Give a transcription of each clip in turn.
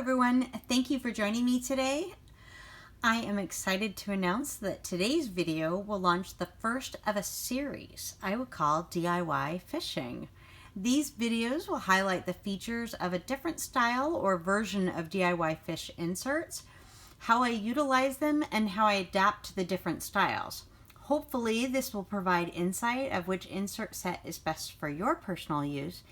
everyone, thank you for joining me today. I am excited to announce that today's video will launch the first of a series I will call DIY Fishing. These videos will highlight the features of a different style or version of DIY fish inserts, how I utilize them, and how I adapt to the different styles. Hopefully this will provide insight of which insert set is best for your personal use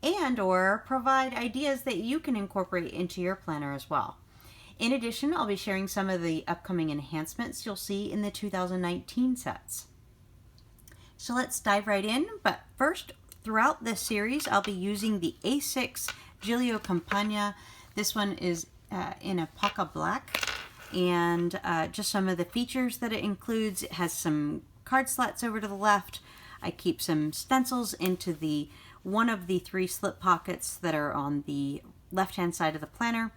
and or provide ideas that you can incorporate into your planner as well. In addition, I'll be sharing some of the upcoming enhancements you'll see in the 2019 sets. So let's dive right in, but first, throughout this series, I'll be using the A6 Giglio Campagna. This one is in a Paca Black, and just some of the features that it includes. It has some card slats over to the left. I keep some stencils into the one of the three slip pockets that are on the left-hand side of the planner.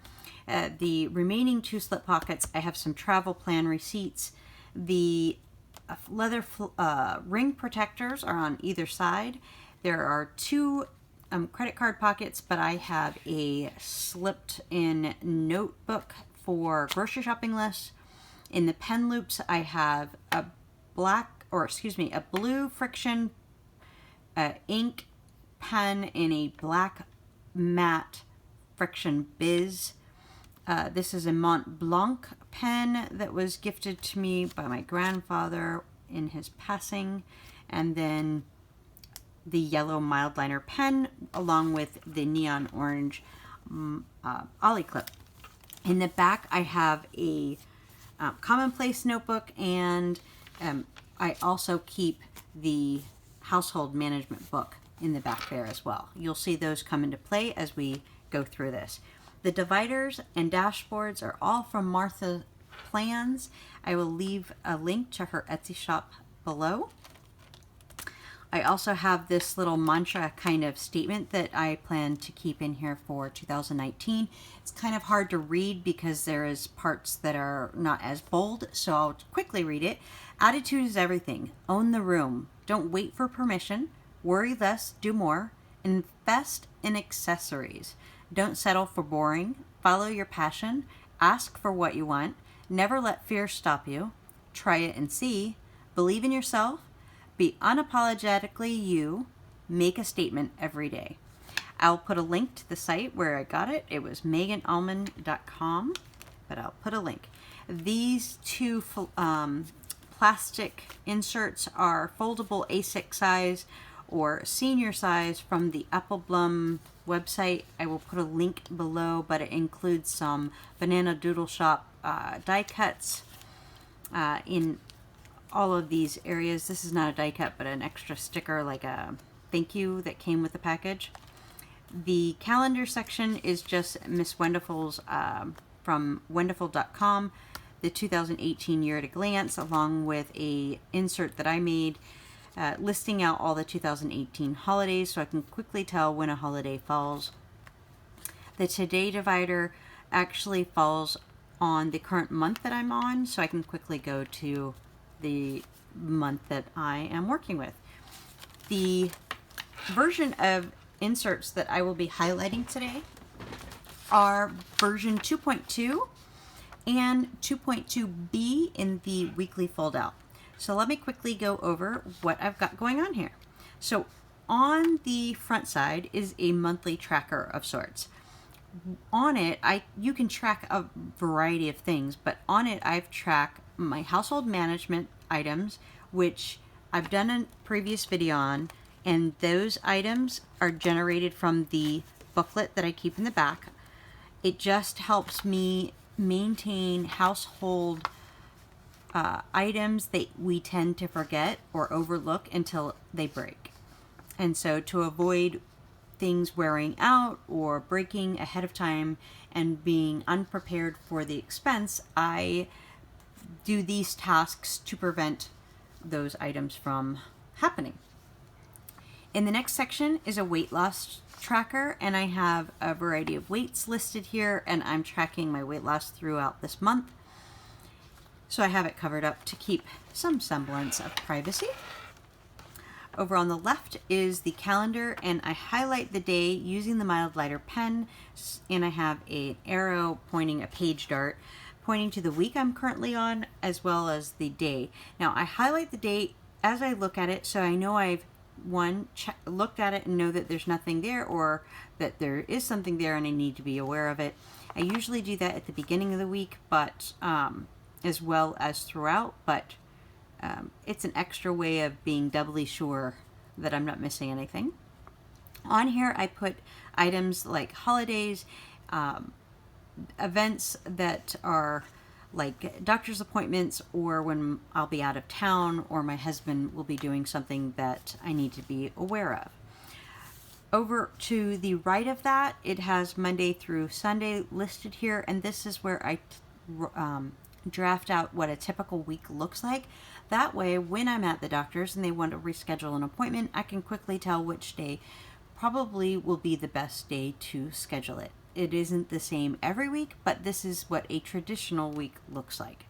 The remaining two slip pockets, I have some travel plan receipts. The leather ring protectors are on either side. There are two credit card pockets, but I have a slipped-in notebook for grocery shopping lists. In the pen loops, I have a blue friction ink pen in a black matte friction biz. This is a Mont Blanc pen that was gifted to me by my grandfather in his passing, and then the yellow mild liner pen along with the neon orange ollie clip. In the back I have a commonplace notebook, and I also keep the household management book in the back there as well. You'll see those come into play as we go through this. The dividers and dashboards are all from Martha Plans. I will leave a link to her Etsy shop below. I also have this little mantra kind of statement that I plan to keep in here for 2019. It's kind of hard to read because there is parts that are not as bold, so I'll quickly read it. Attitude is everything. Own the room. Don't wait for permission. Worry less, do more. Invest in accessories. Don't settle for boring. Follow your passion. Ask for what you want. Never let fear stop you. Try it and see. Believe in yourself. Be unapologetically you. Make a statement every day. I'll put a link to the site where I got it. It was meganalmond.com, but I'll put a link. These two plastic inserts are foldable A6 size or senior size from the Appleblum website. I will put a link below, but it includes some Banana Doodle Shop die cuts in all of these areas. This is not a die cut, but an extra sticker, like a thank you that came with the package. The calendar section is just Miss Wonderful's from wonderful.com, the 2018 year at a glance, along with a insert that I made listing out all the 2018 holidays so I can quickly tell when a holiday falls. The today divider actually falls on the current month that I'm on, so I can quickly go to the month that I am working with. The version of inserts that I will be highlighting today are version 2.2 and 2.2b in the weekly Foldout. So let me quickly go over what I've got going on here. So on the front side is a monthly tracker of sorts. On it, you can track a variety of things, but on it I've tracked my household management items, which I've done a previous video on, and those items are generated from the booklet that I keep in the back. It just helps me maintain household items that we tend to forget or overlook until they break. And so to avoid things wearing out or breaking ahead of time and being unprepared for the expense, I do these tasks to prevent those items from happening. In the next section is a weight loss tracker, and I have a variety of weights listed here, and I'm tracking my weight loss throughout this month. So I have it covered up to keep some semblance of privacy. Over on the left is the calendar, and I highlight the day using the mild lighter pen, and I have an arrow pointing a page dart pointing to the week I'm currently on as well as the day. Now I highlight the date as I look at it, so I know I've looked at it and know that there's nothing there, or that there is something there and I need to be aware of it. I usually do that at the beginning of the week, but as well as throughout, but it's an extra way of being doubly sure that I'm not missing anything. On here I put items like holidays, events that are like doctor's appointments, or when I'll be out of town, or my husband will be doing something that I need to be aware of. Over to the right of that, it has Monday through Sunday listed here, and this is where I draft out what a typical week looks like. That way, when I'm at the doctor's and they want to reschedule an appointment, I can quickly tell which day probably will be the best day to schedule it. It isn't the same every week, but this is what a traditional week looks like.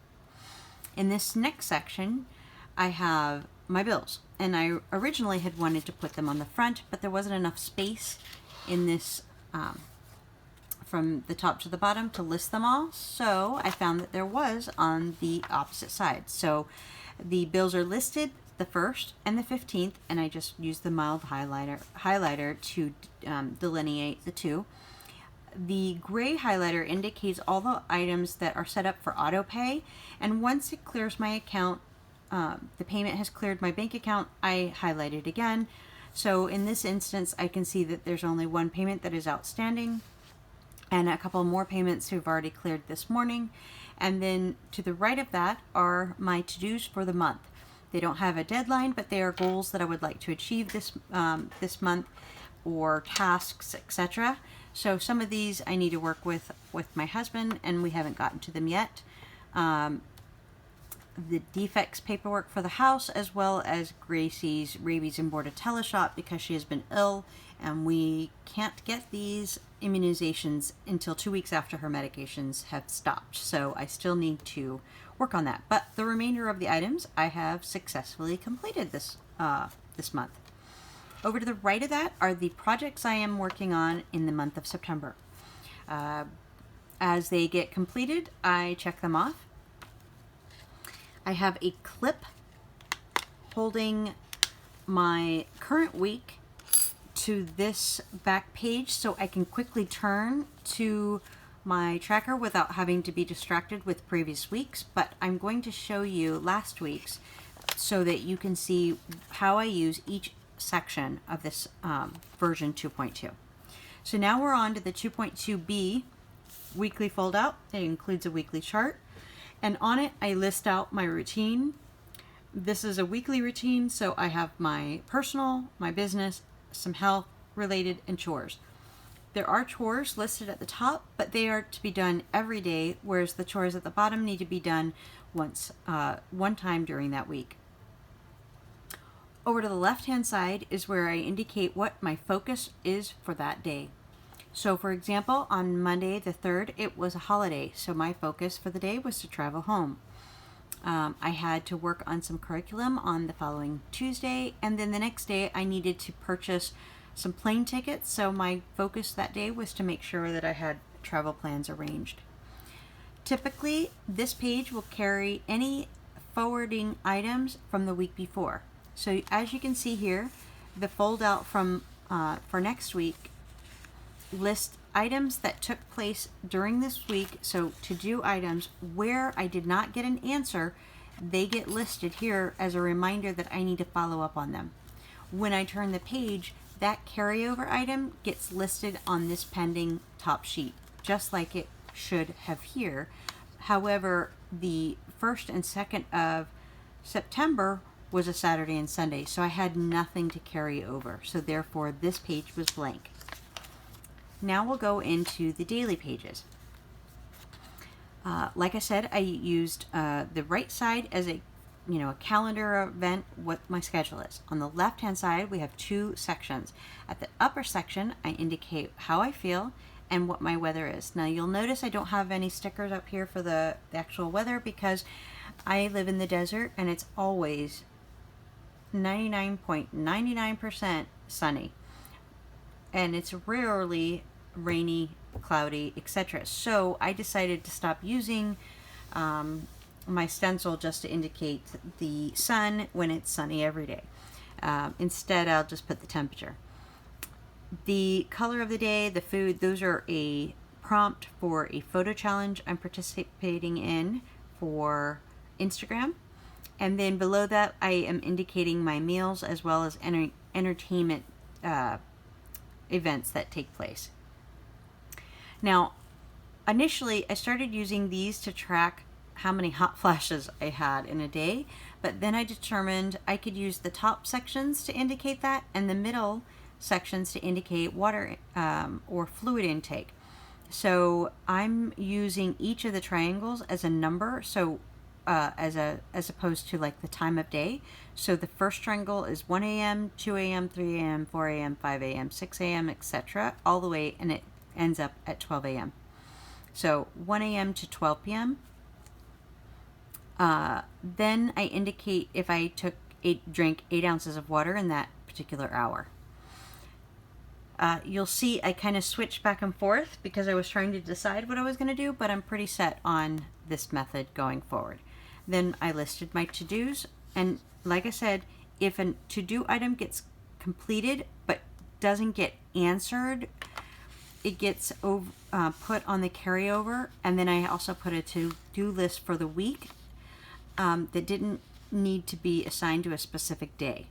In this next section, I have my bills, and I originally had wanted to put them on the front, but there wasn't enough space in this from the top to the bottom to list them all, so I found that there was on the opposite side. So the bills are listed the 1st and the 15th, and I just used the mild highlighter to delineate the two. The gray highlighter indicates all the items that are set up for auto pay, and once it clears my account, the payment has cleared my bank account, I highlight it again. So in this instance, I can see that there's only one payment that is outstanding, and a couple more payments who've already cleared this morning. And then to the right of that are my to-dos for the month. They don't have a deadline, but they are goals that I would like to achieve this month, or tasks, etc. So some of these I need to work with my husband, and we haven't gotten to them yet. The defects paperwork for the house, as well as Gracie's rabies and bordetella shot, because she has been ill, and we can't get these immunizations until 2 weeks after her medications have stopped. So I still need to work on that. But the remainder of the items I have successfully completed this month. Over to the right of that are the projects I am working on in the month of September. As they get completed, I check them off. I have a clip holding my current week to this back page, so I can quickly turn to my tracker without having to be distracted with previous weeks. But I'm going to show you last week's so that you can see how I use each section of this version 2.2. So now we're on to the 2.2b weekly fold out. It includes a weekly chart, and on it I list out my routine. This is a weekly routine, so I have my personal, my business, some health related, and chores. There are chores listed at the top, but they are to be done every day, whereas the chores at the bottom need to be done one time during that week. Over to the left-hand side is where I indicate what my focus is for that day. So for example, on Monday the 3rd, it was a holiday, so my focus for the day was to travel home. I had to work on some curriculum on the following Tuesday, and then the next day I needed to purchase some plane tickets, so my focus that day was to make sure that I had travel plans arranged. Typically, this page will carry any forwarding items from the week before. So as you can see here, the fold out from for next week lists items that took place during this week. So to-do items where I did not get an answer, they get listed here as a reminder that I need to follow up on them. When I turn the page, that carryover item gets listed on this pending top sheet, just like it should have here. However, the 1st and 2nd of September was a Saturday and Sunday, so I had nothing to carry over. So therefore, this page was blank. Now we'll go into the daily pages. Like I said, I used the right side as a calendar event, what my schedule is. On the left-hand side, we have two sections. At the upper section, I indicate how I feel and what my weather is. Now you'll notice I don't have any stickers up here for the actual weather, because I live in the desert and it's always 99.99% sunny, and it's rarely rainy, cloudy, etc. So I decided to stop using my stencil just to indicate the sun when it's sunny every day. Instead, I'll just put the temperature. The color of the day, the food, those are a prompt for a photo challenge I'm participating in for Instagram. And then below that, I am indicating my meals as well as entertainment events that take place. Now, initially, I started using these to track how many hot flashes I had in a day, but then I determined I could use the top sections to indicate that and the middle sections to indicate water or fluid intake. So I'm using each of the triangles as a number, so as opposed to like the time of day. So the first triangle is 1 a.m., 2 a.m., 3 a.m., 4 a.m., 5 a.m., 6 a.m., etc. all the way, and it ends up at 12 a.m. So 1 a.m. to 12 p.m. Then I indicate if I drank 8 ounces of water in that particular hour. You'll see I kind of switched back and forth because I was trying to decide what I was going to do, but I'm pretty set on this method going forward. Then I listed my to-dos, and like I said, if a to-do item gets completed but doesn't get answered, it gets put on the carryover, and then I also put a to-do list for the week that didn't need to be assigned to a specific day.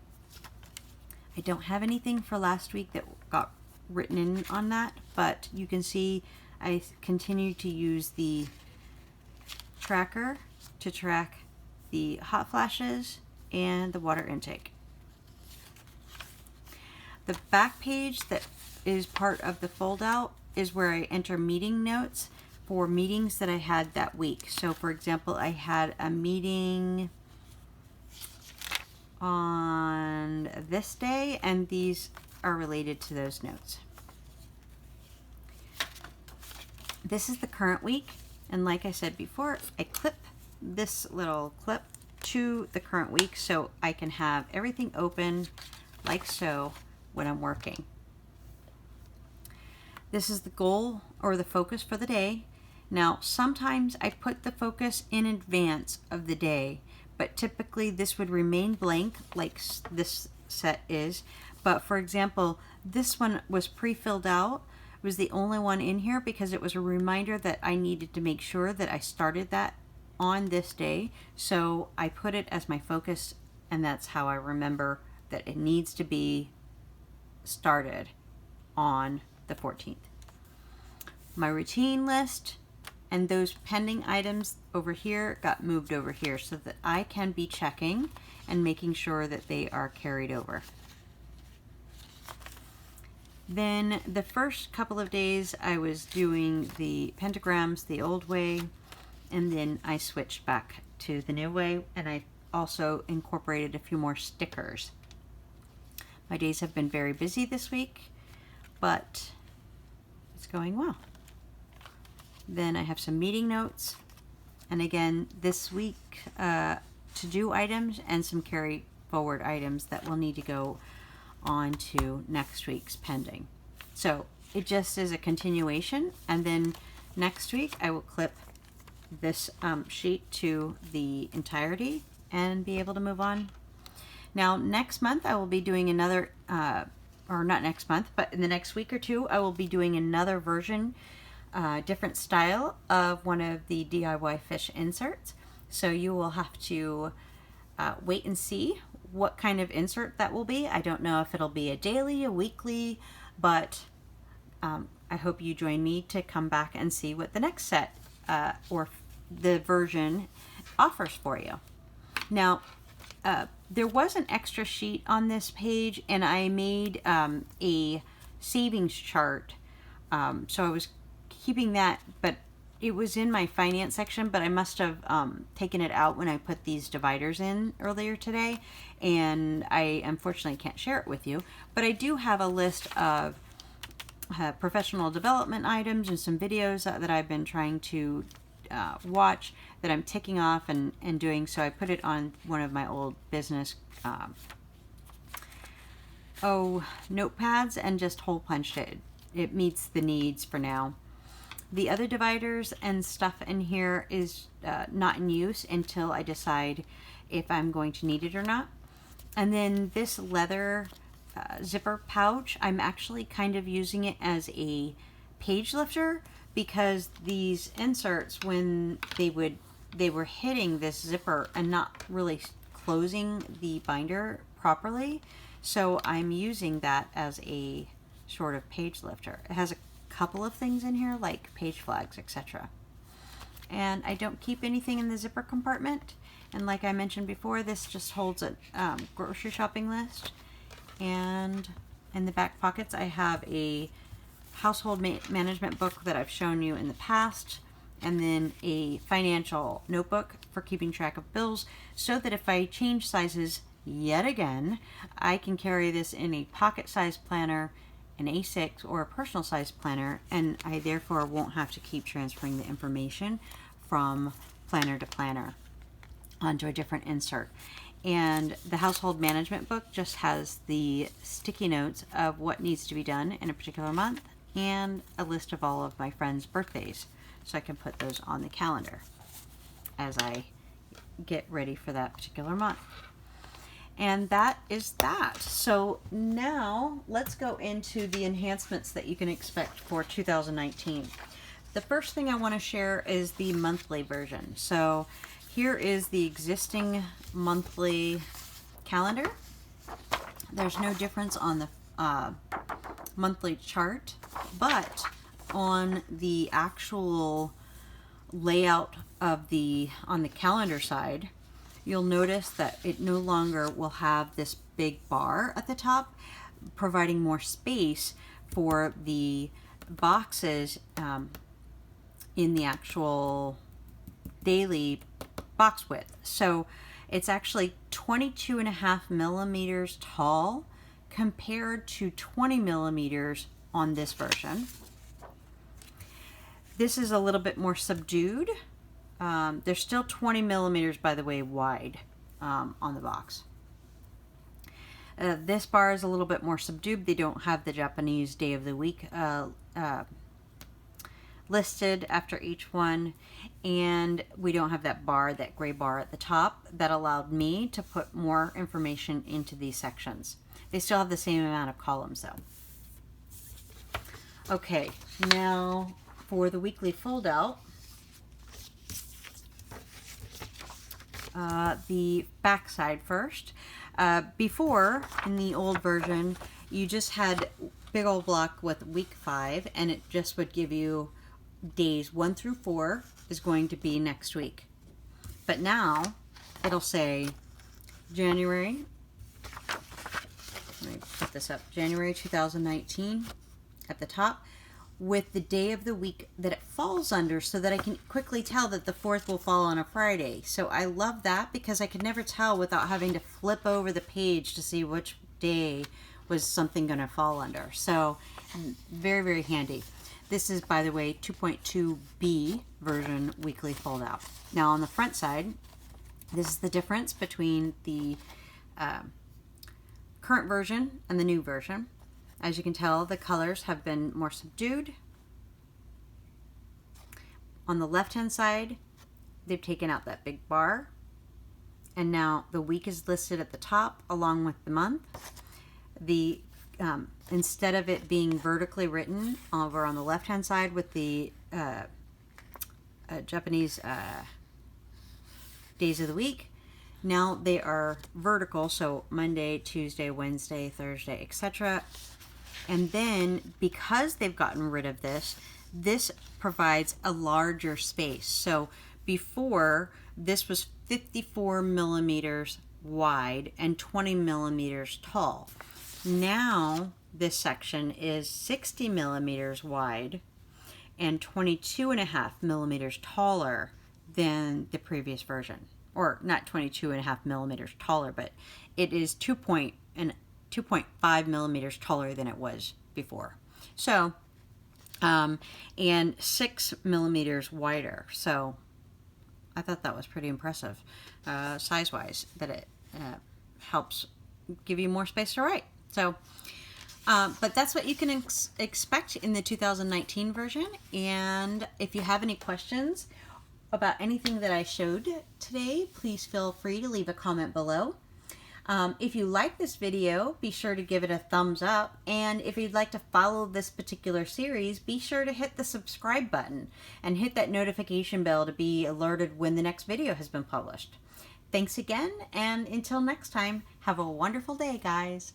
I don't have anything for last week that got written in on that, but you can see I continue to use the tracker to track the hot flashes and the water intake. The back page that is part of the Foldout is where I enter meeting notes for meetings that I had that week. So for example, I had a meeting on this day, and these are related to those notes. This is the current week, and like I said before, I clip this little clip to the current week so I can have everything open like so when I'm working. This is the goal or the focus for the day. Now, sometimes I put the focus in advance of the day, but typically this would remain blank like this set is. But for example, this one was pre-filled out. It was the only one in here because it was a reminder that I needed to make sure that I started that on this day. So I put it as my focus, and that's how I remember that it needs to be started on the 14th. My routine list and those pending items over here got moved over here so that I can be checking and making sure that they are carried over. Then the first couple of days I was doing the pentagrams the old way, and then I switched back to the new way, and I also incorporated a few more stickers. My days have been very busy this week, but it's going well. Then I have some meeting notes, and again this week to-do items and some carry forward items that will need to go on to next week's pending. So it just is a continuation, and then next week I will clip this sheet to the entirety and be able to move on. Now next month I will be doing another, or not next month, but in the next week or two I will be doing another version, different style of one of the DIYFish inserts. So you will have to wait and see what kind of insert that will be. I don't know if it'll be a daily, a weekly, but I hope you join me to come back and see what the next set or the version offers for you. Now, there was an extra sheet on this page, and I made a savings chart. So I was keeping that, but it was in my finance section, but I must have taken it out when I put these dividers in earlier today, and I unfortunately can't share it with you. But I do have a list of professional development items and some videos that I've been trying to watch that I'm ticking off and doing. So I put it on one of my old business notepads and just hole punched it. It meets the needs for now. The other dividers and stuff in here is not in use until I decide if I'm going to need it or not. And then this leather zipper pouch, I'm actually kind of using it as a page lifter, because these inserts, when they were hitting this zipper and not really closing the binder properly. So I'm using that as a sort of page lifter. It has a couple of things in here like page flags, etc. And I don't keep anything in the zipper compartment. And like I mentioned before, this just holds a grocery shopping list. And in the back pockets, I have a household management book that I've shown you in the past, and then a financial notebook for keeping track of bills, so that if I change sizes yet again, I can carry this in a pocket-sized planner, an A6, or a personal-sized planner, and I therefore won't have to keep transferring the information from planner to planner onto a different insert. And the household management book just has the sticky notes of what needs to be done in a particular month, and a list of all of my friends' birthdays, so I can put those on the calendar as I get ready for that particular month. And that is that. So now let's go into the enhancements that you can expect for 2019. The first thing I want to share is the monthly version. So here is the existing monthly calendar. There's no difference on the monthly chart, but on the actual layout of on the calendar side, you'll notice that it no longer will have this big bar at the top, providing more space for the boxes in the actual daily box width. So it's actually 22.5 millimeters tall compared to 20 millimeters on this version. This is a little bit more subdued. They're still 20 millimeters, by the way, wide on the box. This bar is a little bit more subdued. They don't have the Japanese day of the week listed after each one, and we don't have that bar, that gray bar at the top that allowed me to put more information into these sections. They still have the same amount of columns though. Okay, now for the weekly fold out, the back side first. Before, in the old version, you just had big old block with week 5, and it just would give you days 1 through 4 is going to be next week. But now it'll say January, let me put this up, January 2019 at the top, with the day of the week that it falls under, so that I can quickly tell that the 4th will fall on a Friday. So I love that, because I could never tell without having to flip over the page to see which day was something going to fall under. So very, very handy. This is, by the way, 2.2B version weekly fold out. Now on the front side, this is the difference between the current version and the new version. As you can tell, the colors have been more subdued. On the left-hand side, they've taken out that big bar, and now the week is listed at the top along with the month. The instead of it being vertically written over on the left-hand side with the Japanese days of the week, now they are vertical, so Monday, Tuesday, Wednesday, Thursday, etc. And then, because they've gotten rid of this, this provides a larger space. So before, this was 54 millimeters wide and 20 millimeters tall. Now this section is 60 millimeters wide and 22.5 millimeters taller than the previous version. Or not 22.5 millimeters taller, but it is 2.5 millimeters taller than it was before. So, and 6 millimeters wider. So I thought that was pretty impressive, size-wise, that it helps give you more space to write. So, but that's what you can expect in the 2019 version. And if you have any questions about anything that I showed today, please feel free to leave a comment below. If you like this video, be sure to give it a thumbs up. And if you'd like to follow this particular series, be sure to hit the subscribe button and hit that notification bell to be alerted when the next video has been published. Thanks again, and until next time, have a wonderful day, guys.